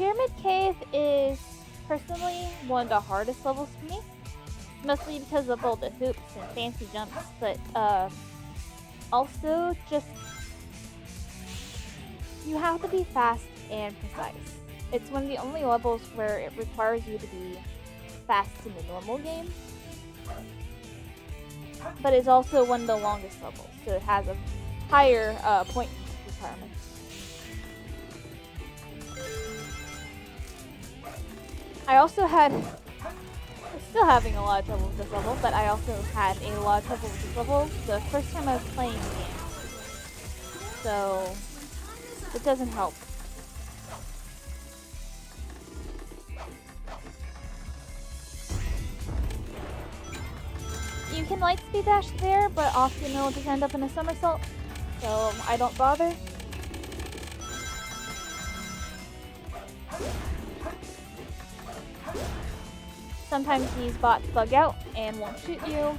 Pyramid Cave is personally one of the hardest levels for me. Mostly because of all the hoops and fancy jumps, but also just you have to be fast and precise. It's one of the only levels where it requires you to be fast in the normal game, but it's also one of the longest levels, so it has a higher point requirement. I also had, still having a lot of trouble with this level, but I also had a lot of trouble with this level the first time I was playing the game, so it doesn't help. You can light speed dash there, but often it'll just end up in a somersault, so I don't bother. Sometimes these bots bug out and won't shoot you.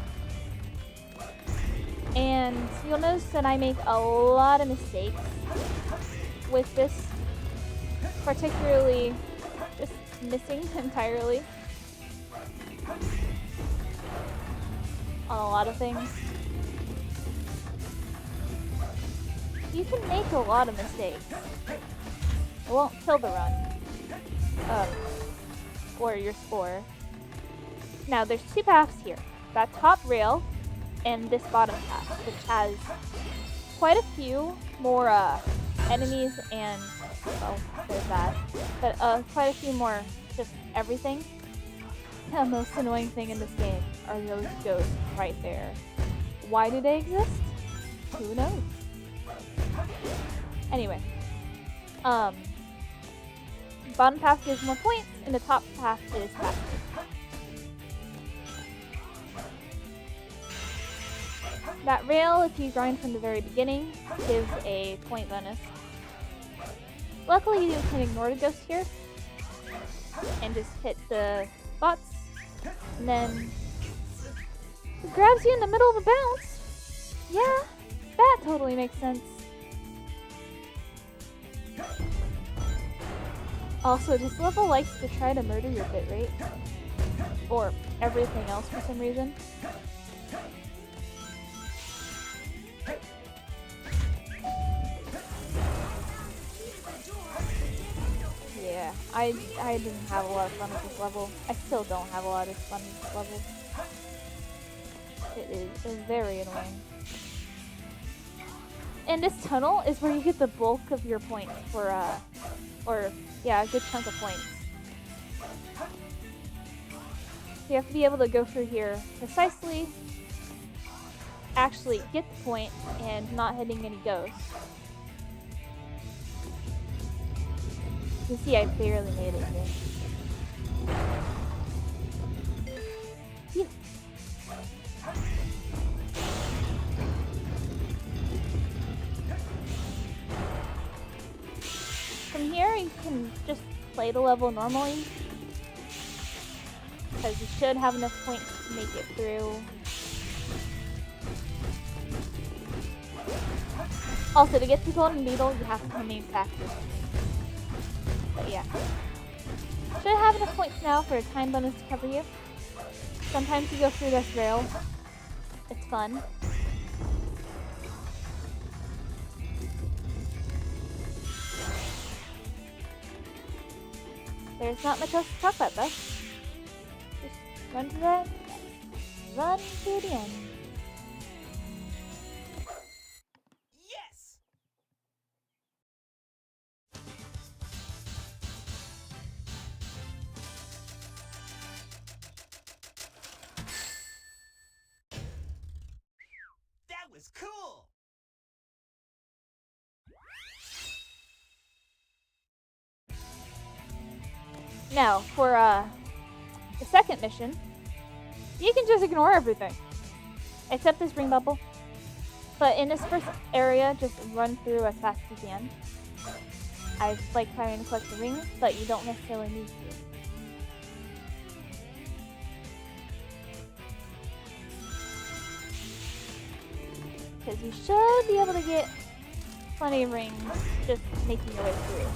And you'll notice that I make a lot of mistakes with this, particularly just missing entirely on a lot of things. You can make a lot of mistakes. It won't kill the run or your score. Now there's two paths here. That top rail and this bottom path, which has quite a few more enemies and, well, there's that, but quite a few more just everything. The most annoying thing in this game are those ghosts right there. Why do they exist? Who knows? Anyway, bottom path gives more points, and the top path is faster. That rail, if you grind from the very beginning, gives a point bonus. Luckily, you can ignore the ghost here and just hit the bots, and then it grabs you in the middle of a bounce. Yeah, that totally makes sense. Also, this level likes to try to murder your bitrate, or everything else for some reason. Yeah, I didn't have a lot of fun with this level. I still don't have a lot of fun with this level. It is very annoying. And this tunnel is where you get the bulk of your points for, yeah, a good chunk of points. So you have to be able to go through here precisely, actually get the point, and not hitting any ghosts. You can see I barely made it here. Phew. From here, you can just play the level normally, because you should have enough points to make it through. Also, to get the golden needle, you have to remain faster. But yeah. Should have enough points now for a time bonus to cover you. Sometimes you go through this rail. It's fun. There's not much else to talk about though. Just run to the end. Run to the end. Was cool. Now, for the second mission, you can just ignore everything, except this ring bubble. But in this first area, just run through as fast as you can. I like trying to collect the rings, but you don't necessarily need to. Because you should be able to get plenty of rings just making your way through.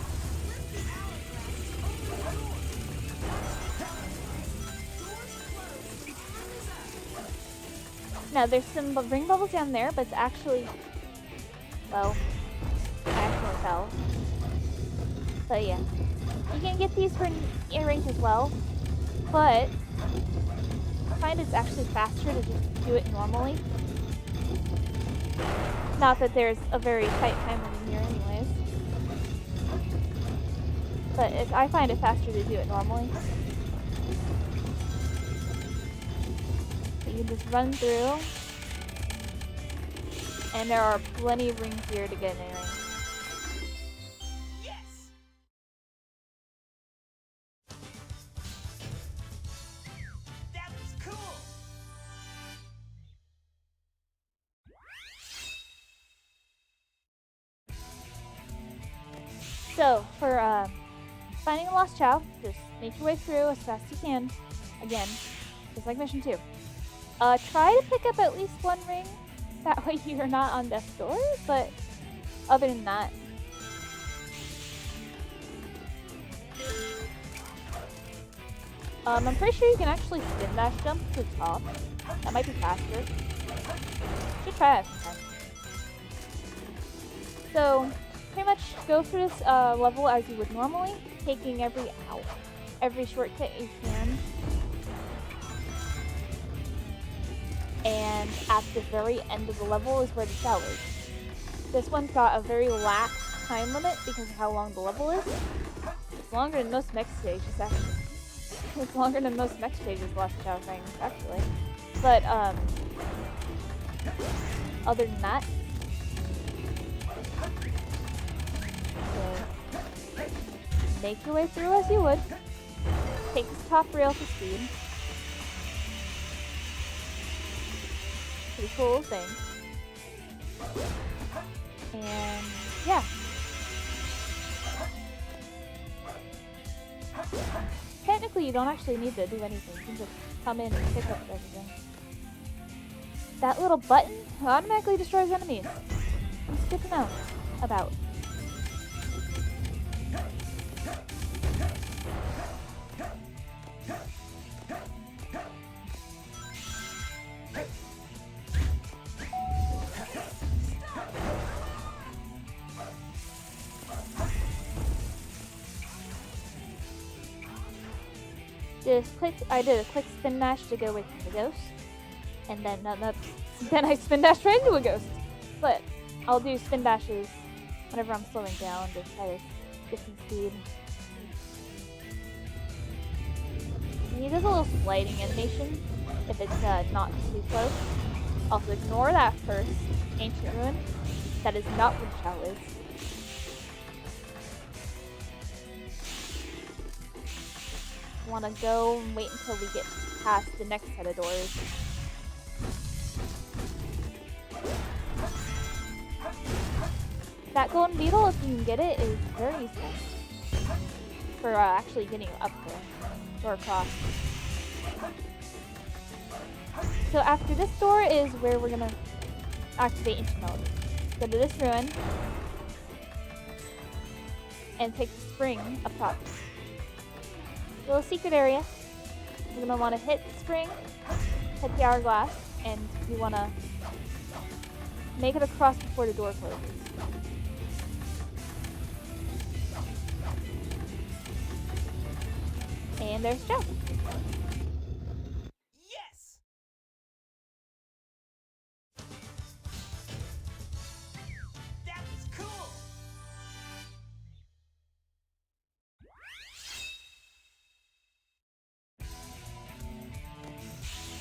Now there's some ring bubbles down there, but it's actually, well, I accidentally fell. But yeah, you can get these for earrings as well, but I find it's actually faster to just do it normally. Not that there's a very tight time limit here anyways. But I find it faster to do it normally. So you just run through. And there are plenty of rings here to get an earring. Yes! That was cool! So, for finding a lost child, just make your way through as fast as you can. Again, just like mission 2. Try to pick up at least one ring. That way you're not on death's door, but other than that, I'm pretty sure you can actually spin dash jump to the top. That might be faster. Should try that sometime. So, pretty much go through this level as you would normally, taking every shortcut you can. And at the very end of the level is where the cell is. This one's got a very lax time limit because of how long the level is. It's longer than most mech stages, actually. It's longer than most mech stages, Lost Child things, actually. But, other than that, so make your way through as you would. Take this top rail for speed. Pretty cool thing. And yeah. Technically, you don't actually need to do anything. You can just come in and pick up everything. That little button automatically destroys enemies. It's good to know about. I did a quick spin dash to go with the ghost, and then then I spin dashed right into a ghost. But I'll do spin dashes whenever I'm slowing down to try to get some speed. And he does a little sliding animation if it's not too close. Also ignore that first ancient ruin. That is not where the shell is. Want to go and wait until we get past the next set of doors. That golden beetle, if you can get it, is very useful for actually getting up there or across. So after this door is where we're gonna activate ancient melody. Go to this ruin and take the spring up top. Little secret area. You're gonna want to hit the spring, hit the hourglass, and you want to make it across before the door closes. And there's Joe. Yes! That was cool!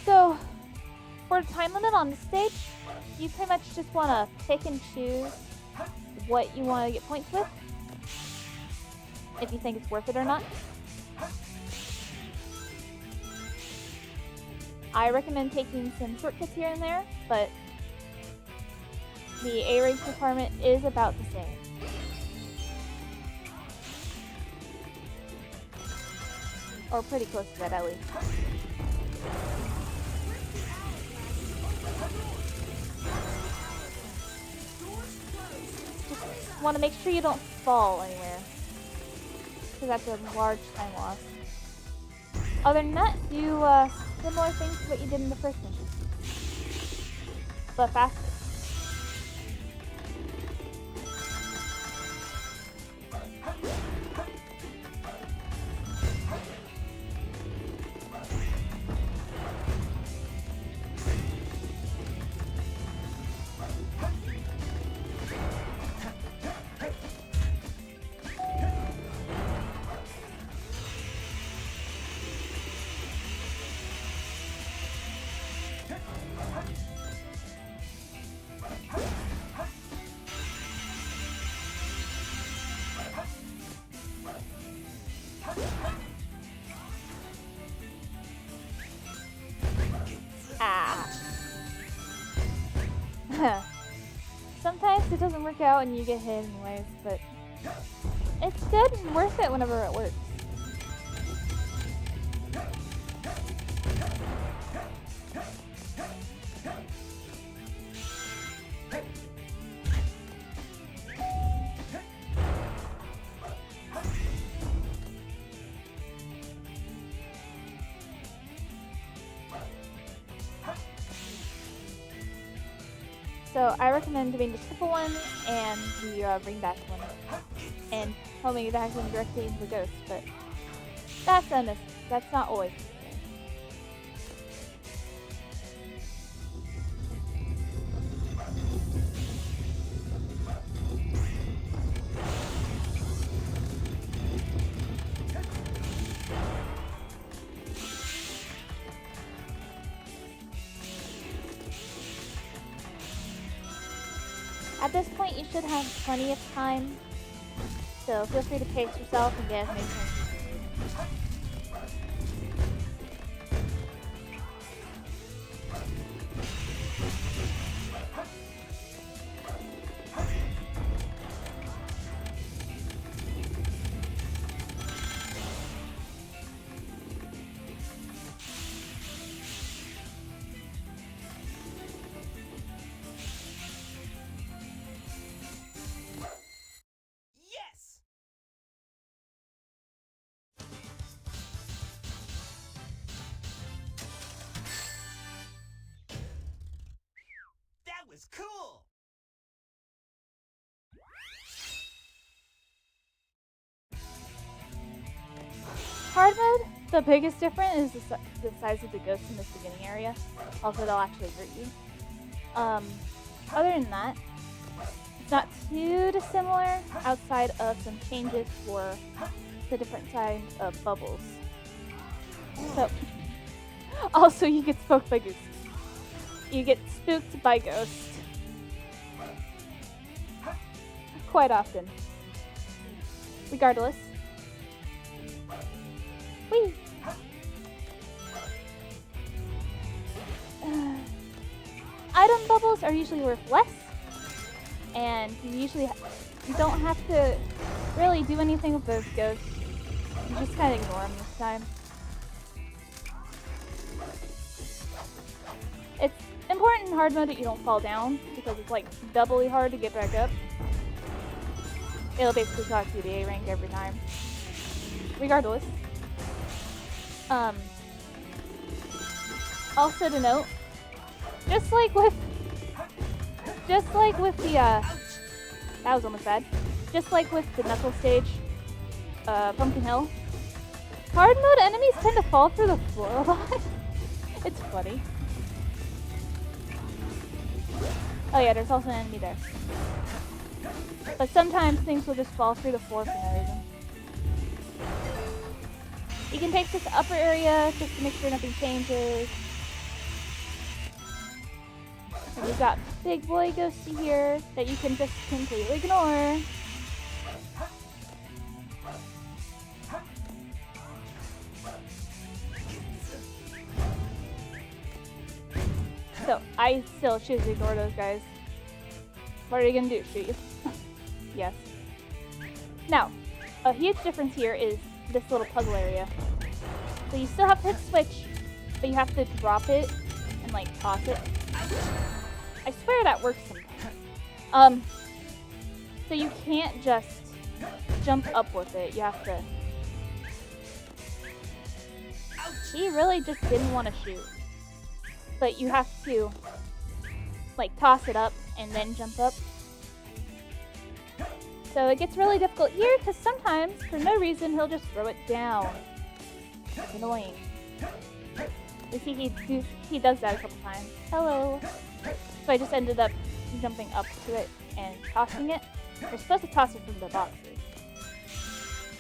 So, for the time limit on this stage, you pretty much just want to pick and choose what you want to get points with, if you think it's worth it or not. I recommend taking some shortcuts here and there, but the A rank requirement is about the same. Or pretty close to that at least. Just want to make sure you don't fall anywhere, because that's a large time loss. Other than that, do similar things to what you did in the first mission. but faster. Ah. Sometimes it doesn't work out and you get hit anyways, but it's good and worth it whenever it works. So I recommend doing the triple one and the ring back one, and homing back them directly into the ghost. But that's unnecessary. That's not always necessary. At this point, you should have plenty of time, so feel free to pace yourself and get as many turns as you need. Yes! That was cool! Hard mode, the biggest difference is the size of the ghost in this beginning area. Also, they'll actually hurt you. Other than that, it's not too dissimilar outside of some changes for the different kinds of bubbles. So, also you get spooked by ghosts. You get spooked by ghosts. Quite often. Regardless. Whee! Item bubbles are usually worth less, and you don't have to really do anything with those ghosts. You just kind of ignore them this time. It's important in hard mode that you don't fall down, because it's like doubly hard to get back up. It'll basically cost you the A rank every time. Regardless. Also to note, just like with the that was almost bad. Just like with the Knuckle stage, Pumpkin Hill, hard mode enemies tend to fall through the floor a lot. It's funny. Oh yeah, there's also an enemy there. But sometimes things will just fall through the floor for no reason. You can take this upper area just to make sure nothing changes. And you've got big boy ghosty here that you can just completely ignore. So, I still choose to ignore those guys. What are you gonna do, shoot you? Yes. Now, a huge difference here is this little puzzle area. So you still have to hit switch, but you have to drop it and like toss it. I swear that works sometimes. So you can't just jump up with it. You have to. He really just didn't want to shoot. But you have to like toss it up and then jump up. So it gets really difficult here because sometimes, for no reason, he'll just throw it down. It's annoying. You see, he does that a couple times. Hello. So I just ended up jumping up to it and tossing it. You're supposed to toss it from the boxes.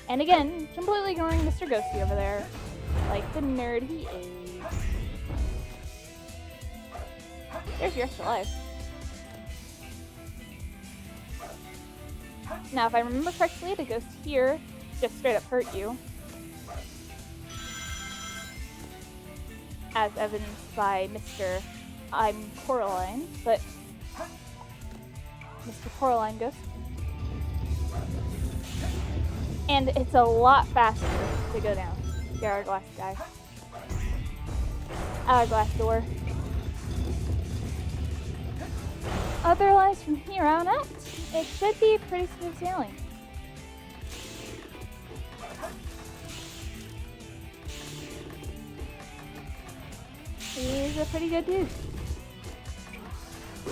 And again, completely ignoring Mr. Ghosty over there. Like the nerd he is. There's your extra life. Now, if I remember correctly, the ghost here just straight up hurt you. As evidenced by Mr. I'm Coraline, but Mr. Coraline Ghost. And it's a lot faster to go down the hourglass guy. Hourglass door. Otherwise, from here on out, it should be pretty smooth sailing. He's a pretty good dude.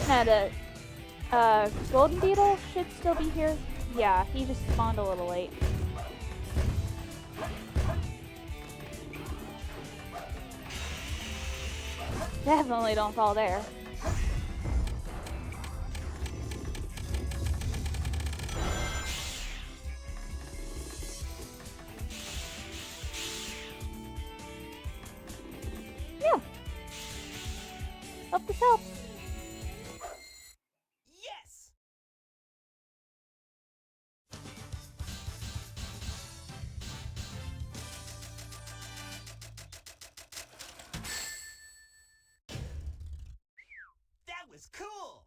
Now the golden beetle should still be here. Yeah, he just spawned a little late. Definitely don't fall there. Yeah. Hope this helps. Yes! That was cool!